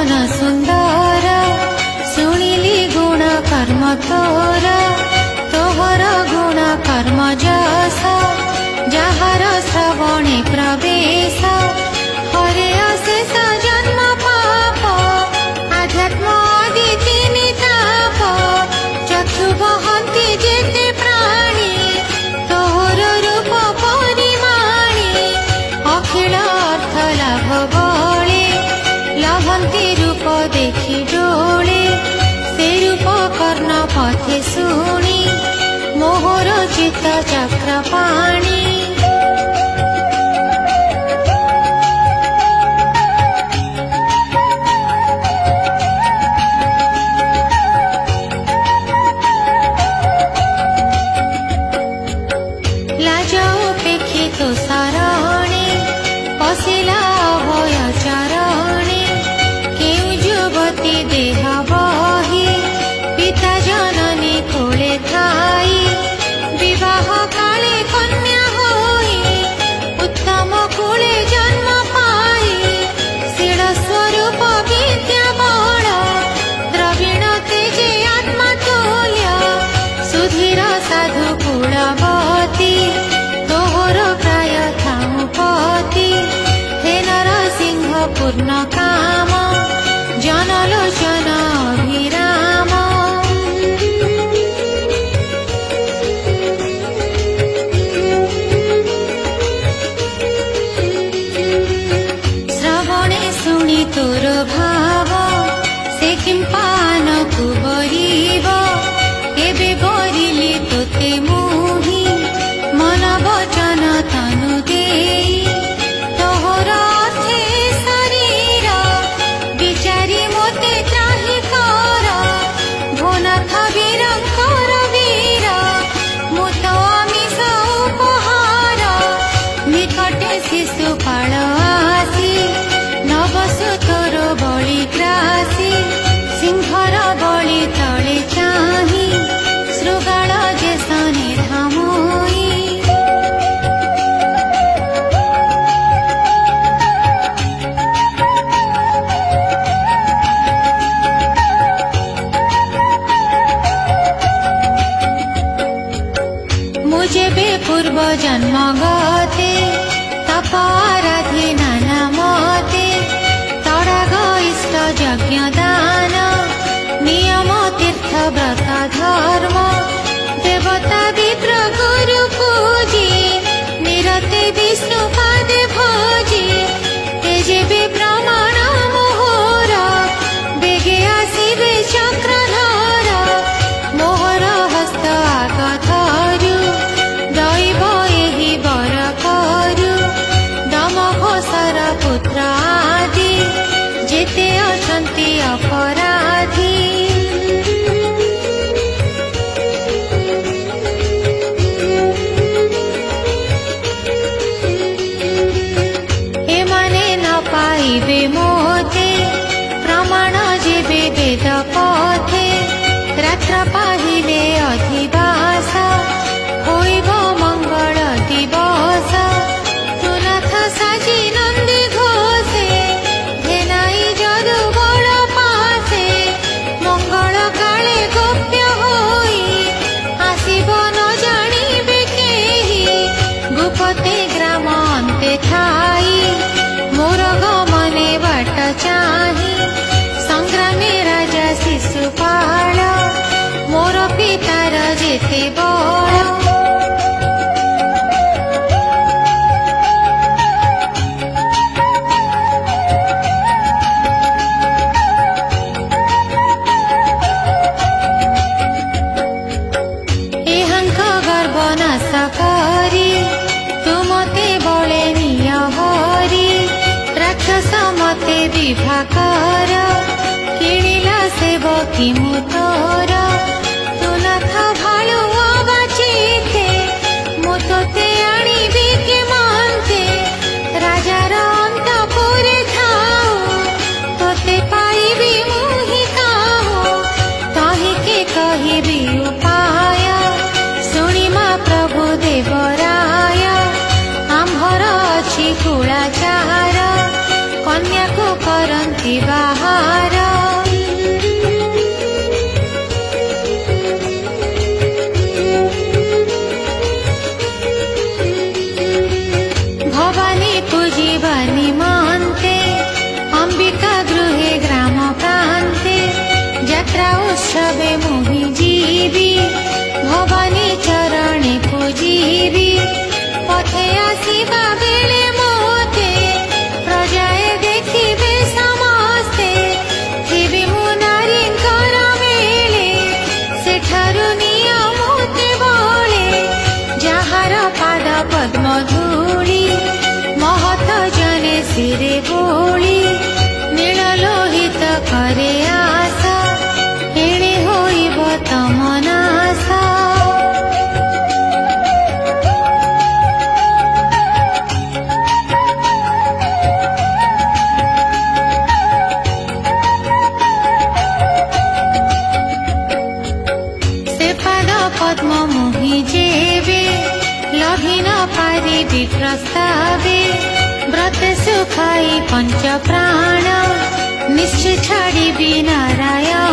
मन सुंदर शुणिली गुण कर्म तोर तोहर गुण कर्म जस जहार श्रवणे प्रवेश हरे अशेष जन्म पाप आध्यात्म आदि तीन ताप चक्षु बहंती जेते प्राणी तोहर रूप परिमाणी अखिल अर्थ लाभ बळे लभंती रूप देखि डोळे से रूप कर्ण पथे शुणी मोहर चित्त चक्र पाणी तो सारणे पशिला भय चरणे केउ युवती देह बही पिता जननी कोले थाई विवाह काले कन्या होई उत्तम कुले जन्म पाई शील स्वरूप विद्या बल द्रविण तेजे आत्मा तुल्य सुधीर साधु कुलवती प्राय थामुपति हे नरसिंह पूर्ण काम जनलोचन अभिराम श्रवणे शुणी तोर भाव से किं पान को बरिब एबे बरिली तोते मुहि मन वचन तनु देई तोहर अर्थे शरीर विचारी मोते त्राहि कर भोनाथ वीरंकर वीर मुत आमिष उपहार निकटे शिशुपाल आसी नवसु तोर बलि ग्रासी सिंहर बलि तले चाही शृगाल जेसने धामोई जेबे पूर्व जन्म गते तप आराधे नाना मते तडाग इष्ट यज्ञ दान नियम तीर्थ व्रत धर्म देवता विप्र गुरु पूजी निरते विष्णु पादे भोजी तेजेबे प्रमाण मोहर बेगे आसिबे चक्रधर मोहर हस्त आग धरु दैव एहि बर करु दमघोषर पुत्र आदि जेते अछन्ति अपराधी एमाने न पाइबे मोते प्रमाण जेबे वेद पथे रात्र पाहिले अधिवास होइब मंगल दिवस तुनाथ साजी नंदी घोषे धेनाई जदु बड़ पासे मंगल काले गोप्य होई आसिब न जानिबे केही गुपते ग्राम अन्ते थाई मोर गमने बाट चाही संग्रामे राजा शिशुपाल मोर पितार जेते बड़ करी तुमते बले निय हरी राक्षस मते विभा कर किणिला सेवकी मुतोर तुनाथ भालु बाचिते मुतोते आनिबी के मानते राजार अंतपुरे थाऊ तोते पाइबी मुहि काहू तहिके कहिबी उपाय शुणिमा प्रभु देवराय आम्भर अछि कुलाचार कन्या को करन्ति बाहार प्रस्तावे व्रत सुखाई पंच प्राण निश्चय छाड़िबी नारायण।